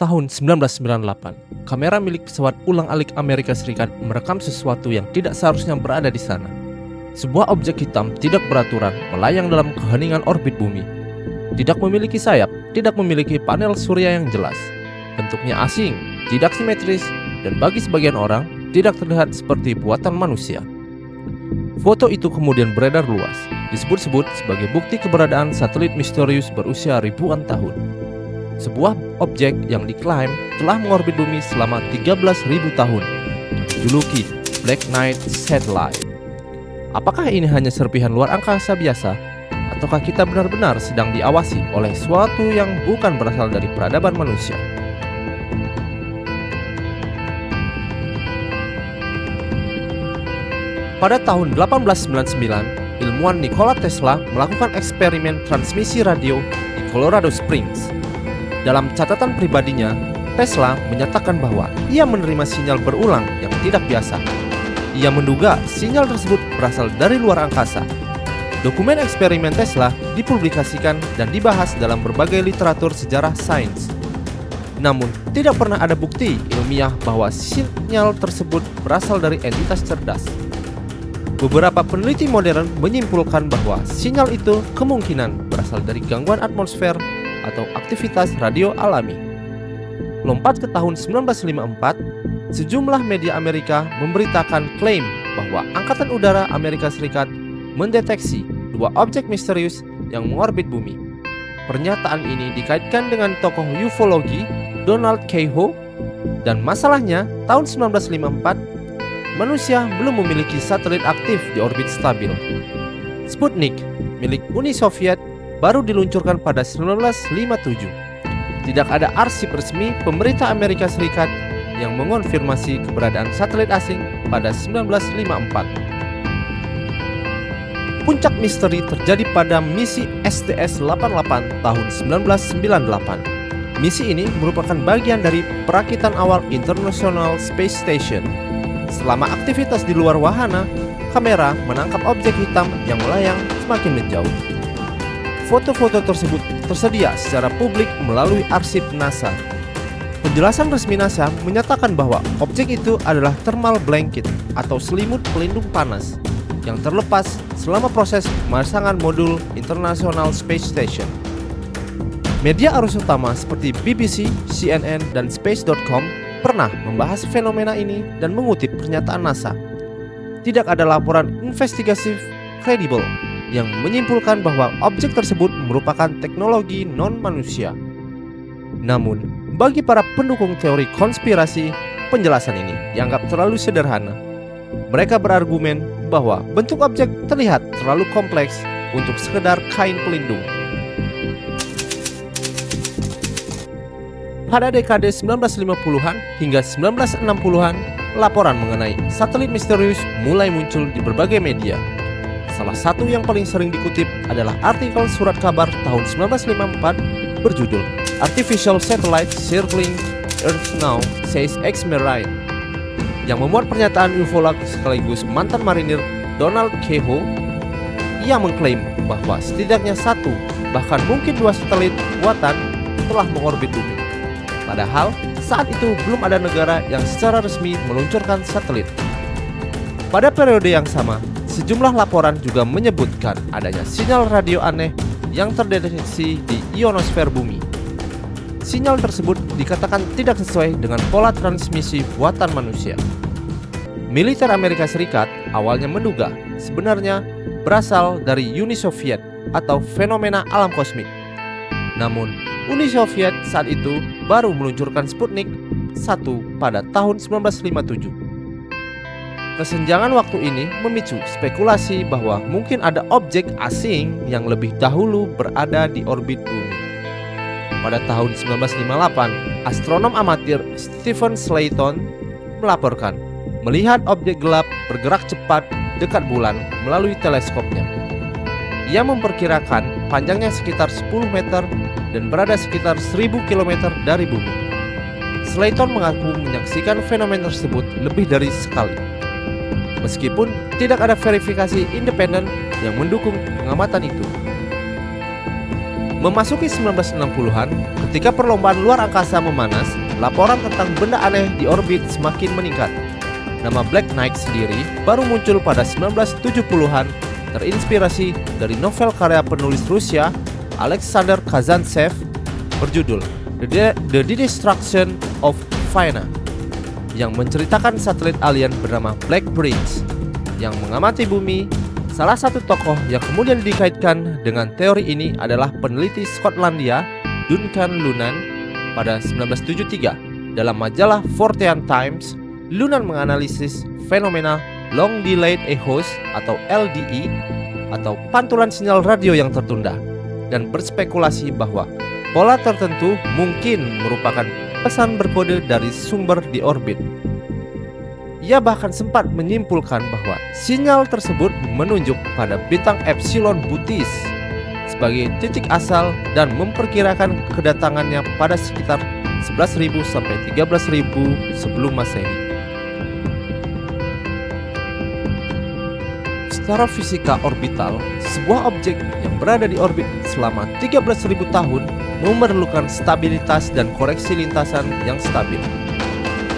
Tahun 1998, kamera milik pesawat ulang-alik Amerika Serikat merekam sesuatu yang tidak seharusnya berada di sana. Sebuah objek hitam tidak beraturan melayang dalam keheningan orbit bumi. Tidak memiliki sayap, tidak memiliki panel surya yang jelas. Bentuknya asing, tidak simetris, dan bagi sebagian orang, tidak terlihat seperti buatan manusia. Foto itu kemudian beredar luas, disebut-sebut sebagai bukti keberadaan satelit misterius berusia ribuan tahun. Sebuah objek yang diklaim telah mengorbit bumi selama 13.000 tahun, dijuluki Black Knight Satellite. Apakah ini hanya serpihan luar angkasa biasa, ataukah kita benar-benar sedang diawasi oleh sesuatu yang bukan berasal dari peradaban manusia? Pada tahun 1899, ilmuwan Nikola Tesla melakukan eksperimen transmisi radio di Colorado Springs. Dalam catatan pribadinya, Tesla menyatakan bahwa ia menerima sinyal berulang yang tidak biasa. Ia menduga sinyal tersebut berasal dari luar angkasa. Dokumen eksperimen Tesla dipublikasikan dan dibahas dalam berbagai literatur sejarah sains. Namun, tidak pernah ada bukti ilmiah bahwa sinyal tersebut berasal dari entitas cerdas. Beberapa peneliti modern menyimpulkan bahwa sinyal itu kemungkinan berasal dari gangguan atmosfer atau aktivitas radio alami. Lompat ke tahun 1954, sejumlah media Amerika memberitakan klaim bahwa Angkatan Udara Amerika Serikat mendeteksi dua objek misterius yang mengorbit bumi. Pernyataan ini dikaitkan dengan tokoh ufologi Donald Keyhoe, dan masalahnya tahun 1954 manusia belum memiliki satelit aktif di orbit stabil. Sputnik milik Uni Soviet baru diluncurkan pada 1957. Tidak ada arsip resmi pemerintah Amerika Serikat yang mengonfirmasi keberadaan satelit asing pada 1954. Puncak misteri terjadi pada misi STS-88 tahun 1998. Misi ini merupakan bagian dari perakitan awal International Space Station. Selama aktivitas di luar wahana, kamera menangkap objek hitam yang melayang semakin menjauh. Foto-foto tersebut tersedia secara publik melalui arsip NASA. Penjelasan resmi NASA menyatakan bahwa objek itu adalah thermal blanket atau selimut pelindung panas yang terlepas selama proses pemasangan modul International Space Station. Media arus utama seperti BBC, CNN, dan Space.com pernah membahas fenomena ini dan mengutip pernyataan NASA. Tidak ada laporan investigatif kredibel yang menyimpulkan bahwa objek tersebut merupakan teknologi non-manusia. Namun, bagi para pendukung teori konspirasi, penjelasan ini dianggap terlalu sederhana. Mereka berargumen bahwa bentuk objek terlihat terlalu kompleks untuk sekedar kain pelindung. Pada dekade 1950-an hingga 1960-an, laporan mengenai satelit misterius mulai muncul di berbagai media. Salah satu yang paling sering dikutip adalah artikel surat kabar tahun 1954 berjudul Artificial Satellite Circling Earth Now Says X Marine, yang memuat pernyataan ufolog sekaligus mantan marinir Donald Keyhoe. Ia mengklaim bahwa setidaknya satu, bahkan mungkin dua satelit buatan telah mengorbit bumi. Padahal saat itu belum ada negara yang secara resmi meluncurkan satelit. Pada periode yang sama, sejumlah laporan juga menyebutkan adanya sinyal radio aneh yang terdeteksi di ionosfer bumi. Sinyal tersebut dikatakan tidak sesuai dengan pola transmisi buatan manusia. Militer Amerika Serikat awalnya menduga sebenarnya berasal dari Uni Soviet atau fenomena alam kosmik. Namun, Uni Soviet saat itu baru meluncurkan Sputnik 1 pada tahun 1957. Kesenjangan waktu ini memicu spekulasi bahwa mungkin ada objek asing yang lebih dahulu berada di orbit bumi. Pada tahun 1958, astronom amatir Stephen Slayton melaporkan melihat objek gelap bergerak cepat dekat bulan melalui teleskopnya. Ia memperkirakan panjangnya sekitar 10 meter dan berada sekitar 1000 km dari bumi. Slayton mengaku menyaksikan fenomena tersebut lebih dari sekali. Meskipun tidak ada verifikasi independen yang mendukung pengamatan itu. Memasuki 1960-an, ketika perlombaan luar angkasa memanas, laporan tentang benda aneh di orbit semakin meningkat. Nama Black Knight sendiri baru muncul pada 1970-an, terinspirasi dari novel karya penulis Rusia Alexander Kazantsev berjudul The Destruction of Vienna, yang menceritakan satelit alien bernama Black Prince yang mengamati bumi. Salah satu tokoh yang kemudian dikaitkan dengan teori ini adalah peneliti Skotlandia Duncan Lunnan. Pada 1973, dalam majalah Fortean Times, Lunnan menganalisis fenomena Long Delayed Echoes atau LDE atau pantulan sinyal radio yang tertunda, dan berspekulasi bahwa pola tertentu mungkin merupakan pesan berkode dari sumber di orbit. Ia bahkan sempat menyimpulkan bahwa sinyal tersebut menunjuk pada bintang Epsilon Bootes sebagai titik asal dan memperkirakan kedatangannya pada sekitar 11.000 sampai 13.000 sebelum Masehi. Secara fisika orbital, sebuah objek yang berada di orbit selama 13.000 tahun memerlukan stabilitas dan koreksi lintasan yang stabil.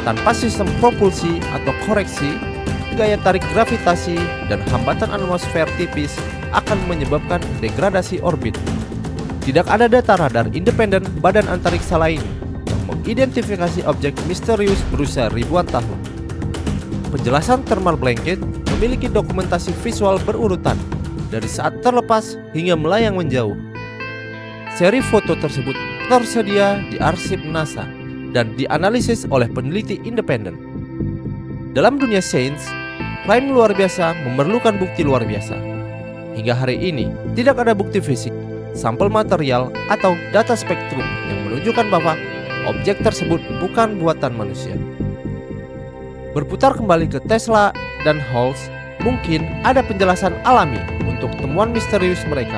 Tanpa sistem propulsi atau koreksi, gaya tarik gravitasi dan hambatan atmosfer tipis akan menyebabkan degradasi orbit. Tidak ada data radar independen badan antariksa lain yang mengidentifikasi objek misterius berusia ribuan tahun. Penjelasan thermal blanket memiliki dokumentasi visual berurutan dari saat terlepas hingga melayang menjauh. Seri foto tersebut tersedia di arsip NASA dan dianalisis oleh peneliti independen. Dalam dunia sains, klaim luar biasa memerlukan bukti luar biasa. Hingga hari ini, tidak ada bukti fisik, sampel material, atau data spektrum yang menunjukkan bahwa objek tersebut bukan buatan manusia. Berputar kembali ke Tesla dan Halls, mungkin ada penjelasan alami untuk temuan misterius mereka.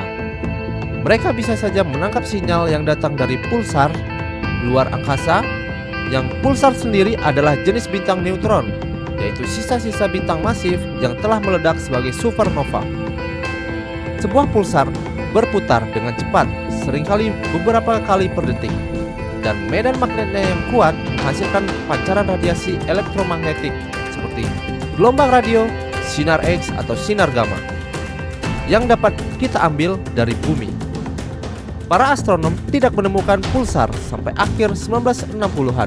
Mereka bisa saja menangkap sinyal yang datang dari pulsar luar angkasa, yang pulsar sendiri adalah jenis bintang neutron, yaitu sisa-sisa bintang masif yang telah meledak sebagai supernova. Sebuah pulsar berputar dengan cepat, seringkali beberapa kali per detik, dan medan magnetnya yang kuat menghasilkan pancaran radiasi elektromagnetik seperti gelombang radio, sinar X atau sinar gamma, yang dapat kita ambil dari bumi. Para astronom tidak menemukan pulsar sampai akhir 1960-an.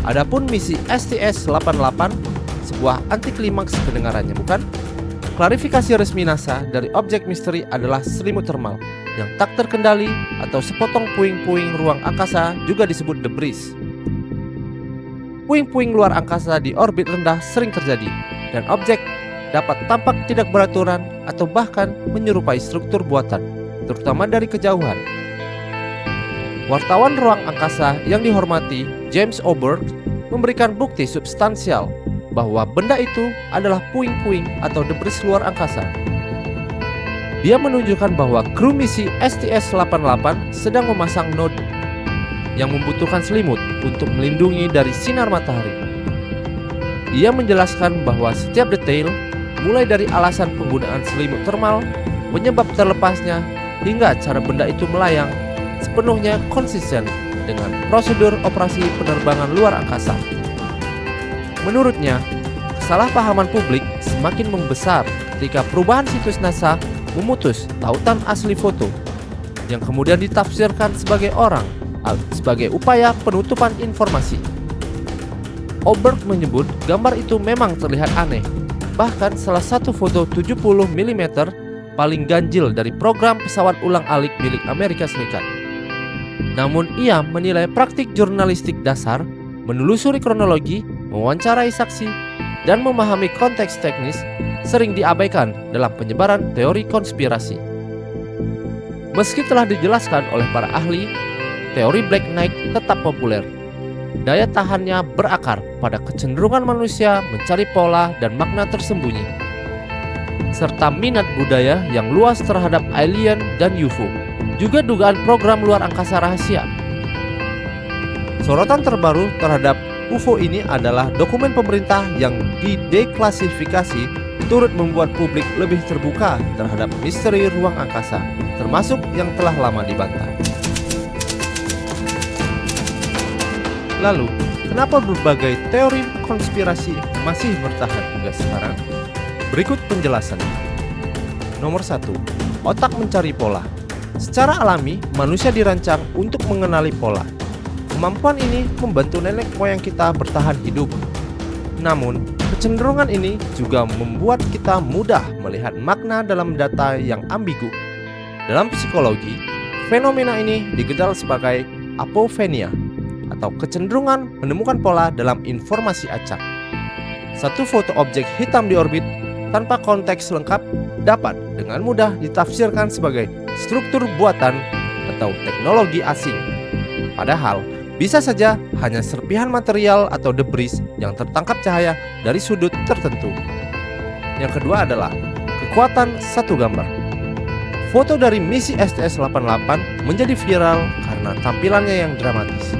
Adapun misi STS-88, sebuah anti klimaks kedengarannya, bukan? Klarifikasi resmi NASA dari objek misteri adalah selimut termal yang tak terkendali atau sepotong puing-puing ruang angkasa, juga disebut debris. Puing-puing luar angkasa di orbit rendah sering terjadi, dan objek dapat tampak tidak beraturan atau bahkan menyerupai struktur buatan, terutama dari kejauhan. Wartawan ruang angkasa yang dihormati James Oberg memberikan bukti substansial bahwa benda itu adalah puing-puing atau debris luar angkasa. Dia menunjukkan bahwa kru misi STS-88 sedang memasang node yang membutuhkan selimut untuk melindungi dari sinar matahari. Ia menjelaskan bahwa setiap detail, mulai dari alasan penggunaan selimut termal, penyebab terlepasnya, hingga cara benda itu melayang, sepenuhnya konsisten dengan prosedur operasi penerbangan luar angkasa. Menurutnya, kesalahpahaman publik semakin membesar ketika perubahan situs NASA memutus tautan asli foto yang kemudian ditafsirkan sebagai upaya penutupan informasi. Oberg menyebut gambar itu memang terlihat aneh. Bahkan salah satu foto 70 mm paling ganjil dari program pesawat ulang-alik milik Amerika Serikat. Namun ia menilai praktik jurnalistik dasar, menelusuri kronologi, mewawancarai saksi, dan memahami konteks teknis sering diabaikan dalam penyebaran teori konspirasi. Meski telah dijelaskan oleh para ahli, teori Black Knight tetap populer. Daya tahannya berakar pada kecenderungan manusia mencari pola dan makna tersembunyi, serta minat budaya yang luas terhadap alien dan UFO, juga dugaan program luar angkasa rahasia. Sorotan terbaru terhadap UFO ini adalah dokumen pemerintah yang dideklasifikasi turut membuat publik lebih terbuka terhadap misteri ruang angkasa, termasuk yang telah lama dibantah. Lalu, kenapa berbagai teori konspirasi masih bertahan hingga sekarang? Berikut penjelasannya. Nomor 1. Otak mencari pola. Secara alami, manusia dirancang untuk mengenali pola. Kemampuan ini membantu nenek moyang kita bertahan hidup. Namun, kecenderungan ini juga membuat kita mudah melihat makna dalam data yang ambigu. Dalam psikologi, fenomena ini dikenal sebagai apophenia atau kecenderungan menemukan pola dalam informasi acak. Satu foto objek hitam di orbit tanpa konteks lengkap dapat dengan mudah ditafsirkan sebagai struktur buatan atau teknologi asing. Padahal, bisa saja hanya serpihan material atau debris yang tertangkap cahaya dari sudut tertentu. Yang kedua adalah kekuatan satu gambar. Foto dari misi STS-88 menjadi viral karena tampilannya yang dramatis.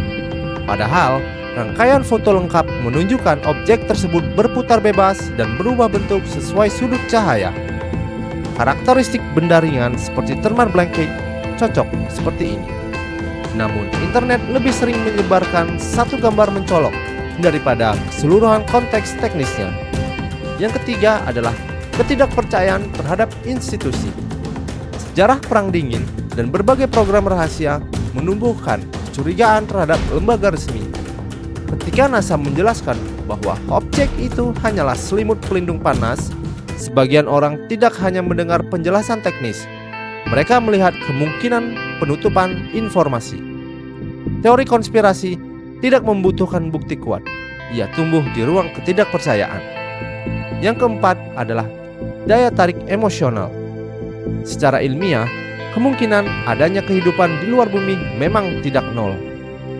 Padahal, rangkaian foto lengkap menunjukkan objek tersebut berputar bebas dan berubah bentuk sesuai sudut cahaya. Karakteristik benda ringan seperti thermal blanket cocok seperti ini. Namun, internet lebih sering menyebarkan satu gambar mencolok daripada keseluruhan konteks teknisnya. Yang ketiga adalah ketidakpercayaan terhadap institusi. Sejarah Perang Dingin dan berbagai program rahasia menumbuhkan kecurigaan terhadap lembaga resmi. Ketika NASA menjelaskan bahwa objek itu hanyalah selimut pelindung panas, sebagian orang tidak hanya mendengar penjelasan teknis, mereka melihat kemungkinan penutupan informasi. Teori konspirasi tidak membutuhkan bukti kuat. Ia tumbuh di ruang ketidakpercayaan. Yang keempat adalah daya tarik emosional. Secara ilmiah, kemungkinan adanya kehidupan di luar bumi memang tidak nol.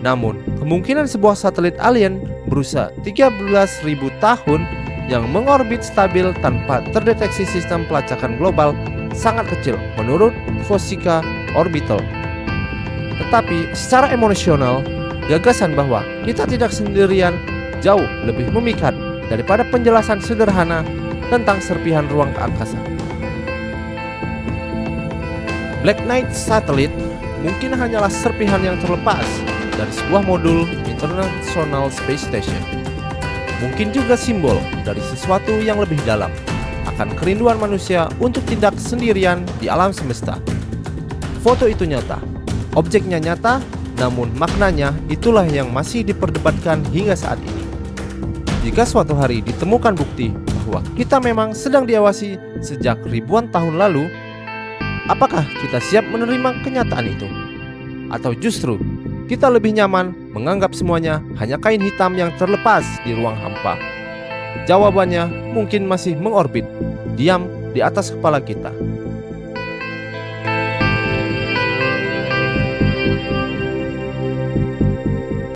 Namun, kemungkinan sebuah satelit alien berusia 13.000 tahun yang mengorbit stabil tanpa terdeteksi sistem pelacakan global sangat kecil menurut Fosika Orbital. Tetapi secara emosional, gagasan bahwa kita tidak sendirian jauh lebih memikat daripada penjelasan sederhana tentang serpihan ruang angkasa. Black Knight Satellite mungkin hanyalah serpihan yang terlepas dari sebuah modul International Space Station. Mungkin juga simbol dari sesuatu yang lebih dalam, akan kerinduan manusia untuk tidak sendirian di alam semesta. Foto itu nyata, objeknya nyata, namun maknanya itulah yang masih diperdebatkan hingga saat ini. Jika suatu hari ditemukan bukti bahwa kita memang sedang diawasi sejak ribuan tahun lalu, apakah kita siap menerima kenyataan itu? Atau justru kita lebih nyaman menganggap semuanya hanya kain hitam yang terlepas di ruang hampa? Jawabannya mungkin masih mengorbit, diam di atas kepala kita.